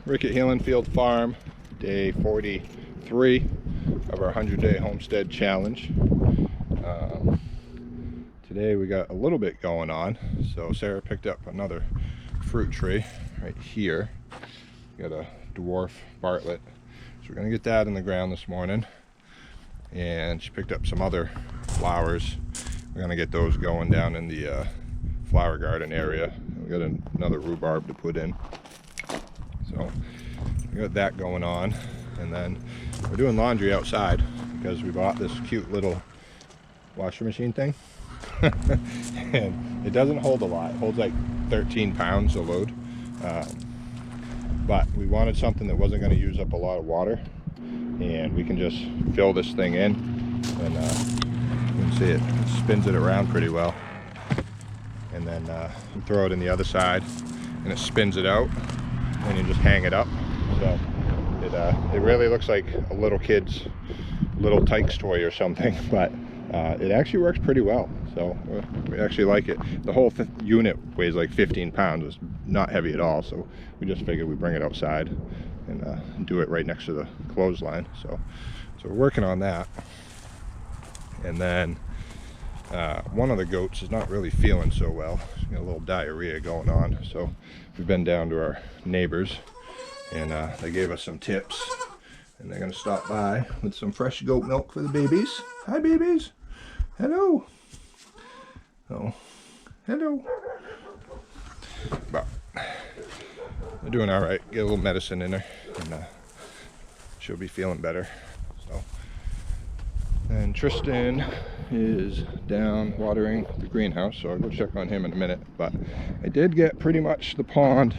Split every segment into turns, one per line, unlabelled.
Rick at Healing Field Farm, day 43 of our 100-day homestead challenge. Today we got a little bit going on. So Sarah picked up another fruit tree right here. We got a dwarf Bartlett. So we're gonna get that in the ground this morning. And she picked up some other flowers. We're gonna get those going down in the flower garden area. We got another rhubarb to put in. So we got that going on. And then we're doing laundry outside because we bought this cute little washer machine thing. And it doesn't hold a lot. It holds like 13 pounds a load. But we wanted something that wasn't going to use up a lot of water. And we can just fill this thing in. And you can see it spins it around pretty well. And then you throw it in the other side and it spins it out. And you just hang it up. So it really looks like a little kid's little Tykes toy or something. But it actually works pretty well. So we actually like it. The whole unit weighs like 15 pounds. It's not heavy at all. So we just figured we'd bring it outside and do it right next to the clothesline. So we're working on that. And then one of the goats is not really feeling so well. She's got a little diarrhea going on. So we've been down to our neighbors and they gave us some tips. And they're going to stop by with some fresh goat milk for the babies. Hi, babies. Hello. Oh, hello. But they're doing all right. Get a little medicine in her, and she'll be feeling better. So, and Tristan is down watering the greenhouse, so I'll go check on him in a minute. But I did get pretty much the pond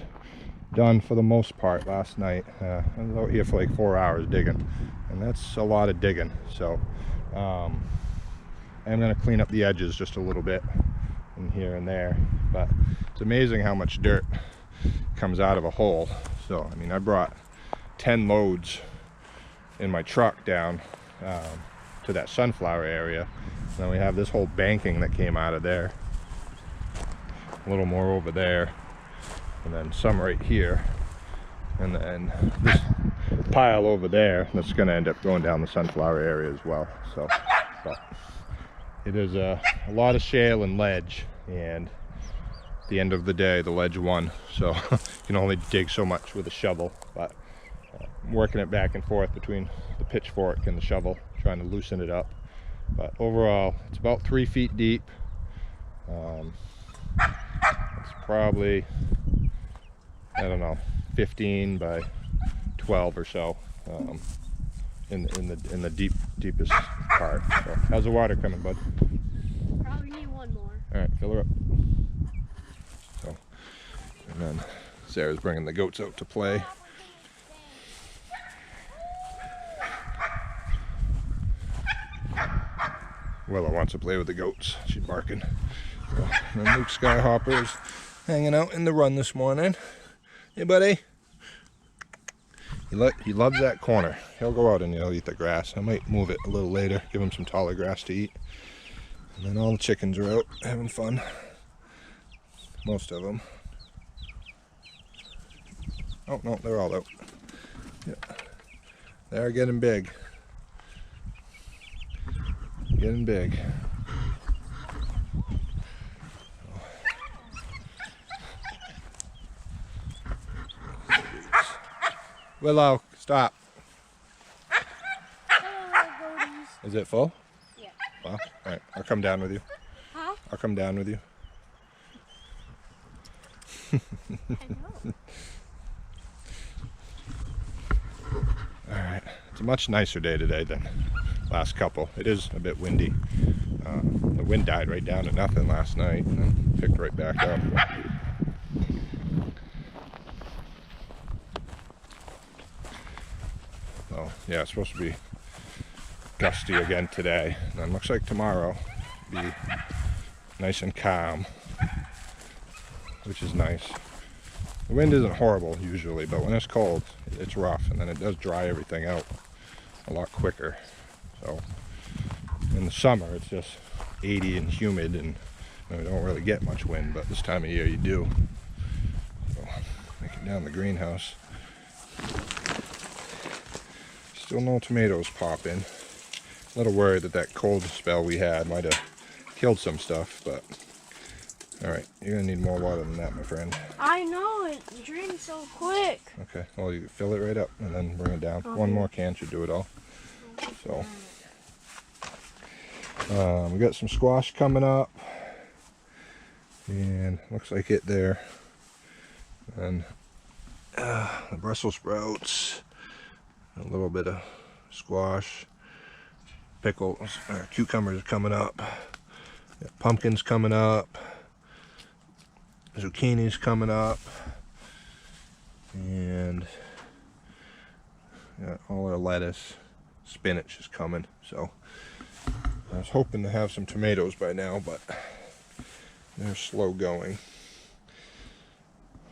done for the most part last night. I was out here for like 4 hours digging, and that's a lot of digging. So I'm going to clean up the edges just a little bit in here and there, but it's amazing how much dirt comes out of a hole. So I mean, I brought 10 loads in my truck down to that sunflower area. And then we have this whole banking that came out of there, a little more over there, and then some right here, and then this pile over there that's going to end up going down the sunflower area as well. So but it is a lot of shale and ledge, and at the end of the day the ledge won. So you can only dig so much with a shovel, but I'm working it back and forth between the pitchfork and the shovel, trying to loosen it up. But overall it's about 3 feet deep. It's probably, I don't know, 15 by 12 or so in the deepest part. So how's the water coming, bud?
Probably need one more.
All right, fill her up. So, and then Sarah's bringing the goats out to play. Willow wants to play with the goats. She's barking. So, and then Luke Skyhopper's hanging out in the run this morning. Hey, buddy. He loves that corner. He'll go out and he'll eat the grass. I might move it a little later, give him some taller grass to eat. And then all the chickens are out having fun. Most of them. Oh, no, they're all out. Yeah. They're getting big. Getting big. Willow, stop. Is it full?
Yeah.
Well, all right, I'll come down with you.
Huh?
I'll come down with you. All right, it's a much nicer day today than last couple. It is a bit windy. The wind died right down to nothing last night and then picked right back up. So yeah, it's supposed to be gusty again today. And then looks like tomorrow will be nice and calm, which is nice. The wind isn't horrible usually, but when it's cold, it's rough, and then it does dry everything out a lot quicker. So in the summer, it's just 80 and humid, and we don't really get much wind, but this time of year you do. So making down the greenhouse. Still no tomatoes popping. A little worried that that cold spell we had might have killed some stuff, but all right, you're gonna need more water than that, my friend.
I know, it drains so quick.
Okay, well, you fill it right up and then bring it down. One more can should do it all. So we got some squash coming up, and looks like it there. And the Brussels sprouts, a little bit of squash, pickles, cucumbers coming up, got pumpkins coming up, zucchinis coming up, and got all our lettuce. Spinach is coming, so I was hoping to have some tomatoes by now, but they're slow going.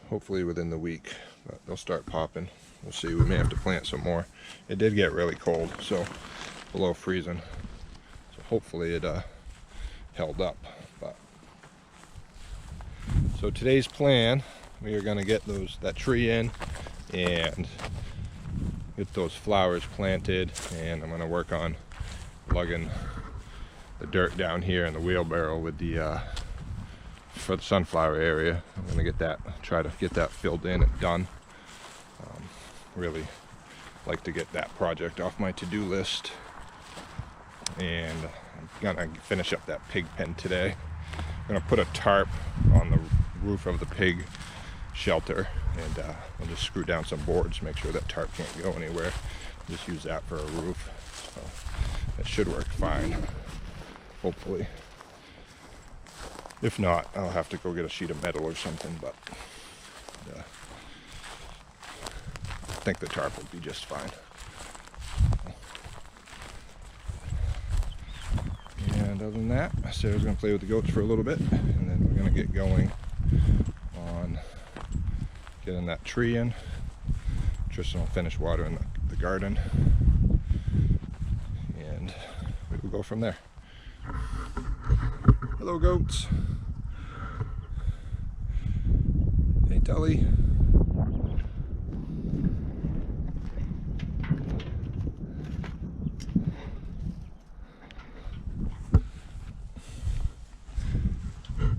Hopefully within the week, but they'll start popping. We'll see. We may have to plant some more. It did get really cold, so below freezing, so hopefully it held up. But so today's plan, we are going to get that tree in and get those flowers planted, and I'm going to work on lugging the dirt down here in the wheelbarrow with the for the sunflower area. I'm going to get that, try to get that filled in and done. Really like to get that project off my to-do list, and I'm going to finish up that pig pen today. I'm going to put a tarp on the roof of the pig shelter, and I'll just screw down some boards, make sure that tarp can't go anywhere. Just use that for a roof, so that should work fine, hopefully. If not, I'll have to go get a sheet of metal or something, but I think the tarp will be just fine. And other than that, Sarah's going to play with the goats for a little bit, and then we're going to get going on getting that tree in. Tristan will finish watering the garden, and we will go from there. Hello, goats. Hey, Tully.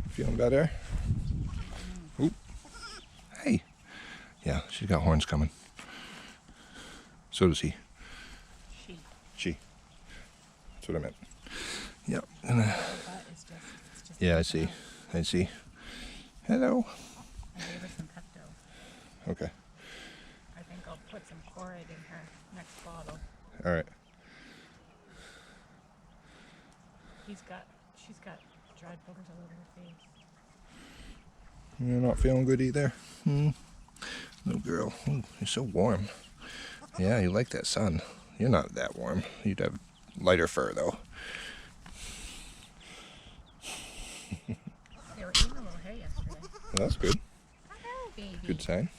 Feeling better? Oop. Hey. Yeah, she's got horns coming. So does he. She. That's what I meant. Yep. Yeah, I see. I see. Hello.
I gave her some Pepto.
Okay.
I think I'll put some chloride in her next bottle.
All right.
She's got dried boogers all over her face.
You're not feeling good either? Little girl. Ooh, you're so warm. Yeah, you like that sun. You're not that warm. You'd have lighter fur, though.
They were eating a little hay yesterday.
Well, that's good.
Hello, baby.
Good sign.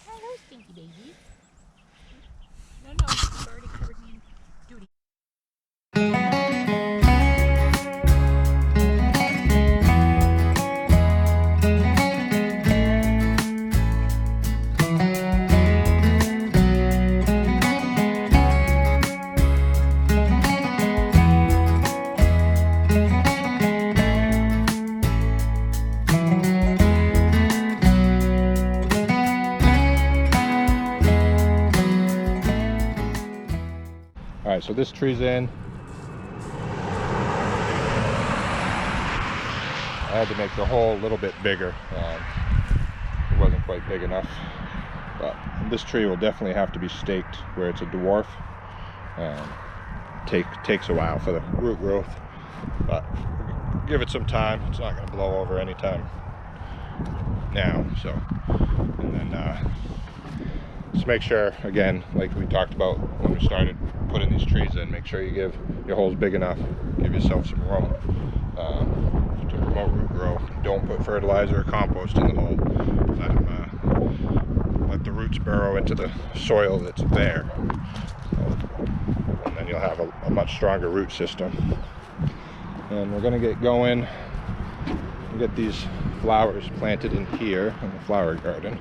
Hello, stinky baby. No, you've already covered me in duty.
All right, so this tree's in. I had to make the hole a little bit bigger. It wasn't quite big enough. But this tree will definitely have to be staked where it's a dwarf. Takes a while for the root growth, but give it some time. It's not going to blow over anytime now. So, and then just make sure, again, like we talked about when we started putting these trees in, make sure you give your holes big enough, give yourself some room to promote root growth. Don't put fertilizer or compost in the hole. Let the roots burrow into the soil that's there, and then you'll have a much stronger root system. And we're going to get going and get these flowers planted in here in the flower garden.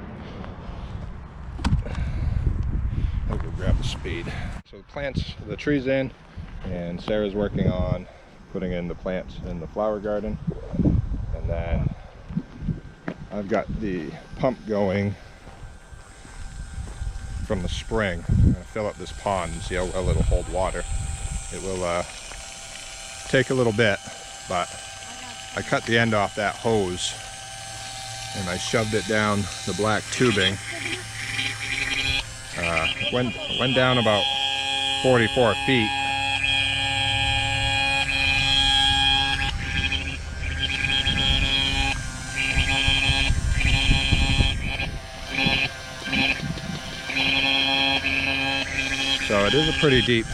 speed. So the tree's in, and Sarah's working on putting in the plants in the flower garden. And then I've got the pump going from the spring. I'm going to fill up this pond and see how well it'll hold water. It will take a little bit, but I cut the end off that hose and I shoved it down the black tubing. Went down about 44 feet. So it is a pretty deep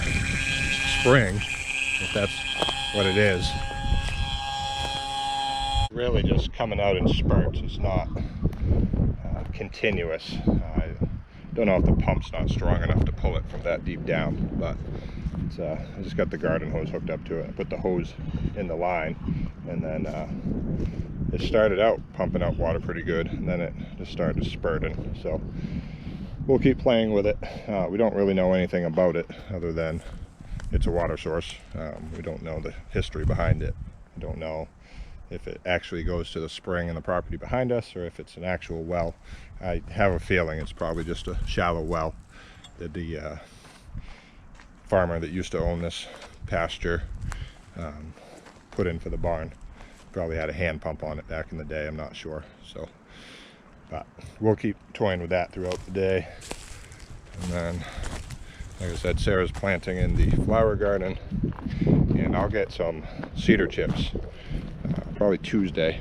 spring, if that's what it is. Really just coming out in spurts. It's not continuous. I don't know if the pump's not strong enough to pull it from that deep down, but it's, I just got the garden hose hooked up to it. I put the hose in the line, and then it started out pumping out water pretty good, and then it just started spurting. So we'll keep playing with it. We don't really know anything about it other than it's a water source. We don't know the history behind it. We don't know if it actually goes to the spring in the property behind us or if it's an actual well. I have a feeling it's probably just a shallow well that the farmer that used to own this pasture put in for the barn. Probably had a hand pump on it back in the day, I'm not sure. So, but we'll keep toying with that throughout the day. And then, like I said, Sarah's planting in the flower garden, and I'll get some cedar chips probably Tuesday.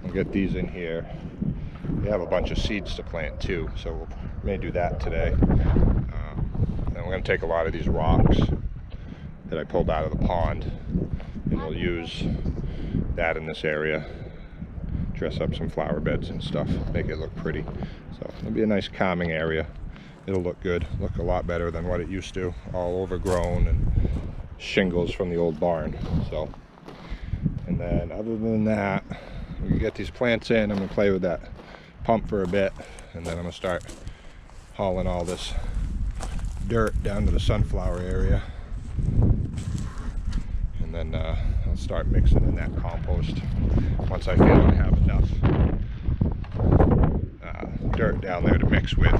I'll get these in here. We have a bunch of seeds to plant too, so we may do that today. And we're going to take a lot of these rocks that I pulled out of the pond, and we'll use that in this area. Dress up some flower beds and stuff, make it look pretty. So it'll be a nice calming area. It'll look good, look a lot better than what it used to, all overgrown and shingles from the old barn. So, and then other than that, we can get these plants in. I'm gonna play with that pump for a bit, and then I'm gonna start hauling all this dirt down to the sunflower area, and then I'll start mixing in that compost once I feel I have enough dirt down there to mix with.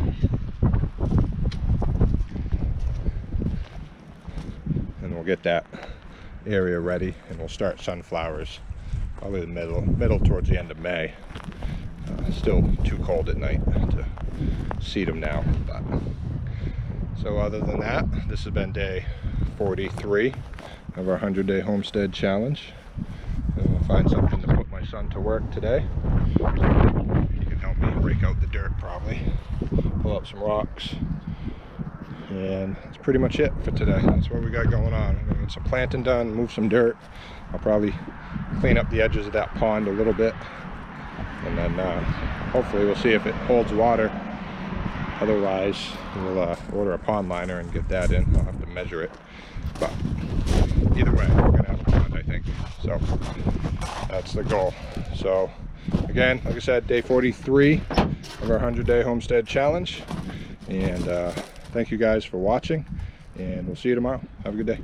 And we'll get that area ready, and we'll start sunflowers probably the middle towards the end of May. Still too cold at night to seed them now, but so other than that, this has been day 43 of our 100-day homestead challenge. And we'll find something to put my son to work today. He can help me rake out the dirt probably, pull up some rocks, and that's pretty much it for today. That's what we got going on. I'm gonna get some planting done, move some dirt. I'll probably clean up the edges of that pond a little bit, and then hopefully we'll see if it holds water. Otherwise, we'll order a pond liner and get that in. I'll have to measure it, but either way, we're gonna have a pond, I think. So that's the goal. So again, like I said, day 43 of our 100-day homestead challenge, and thank you guys for watching, and we'll see you tomorrow. Have a good day.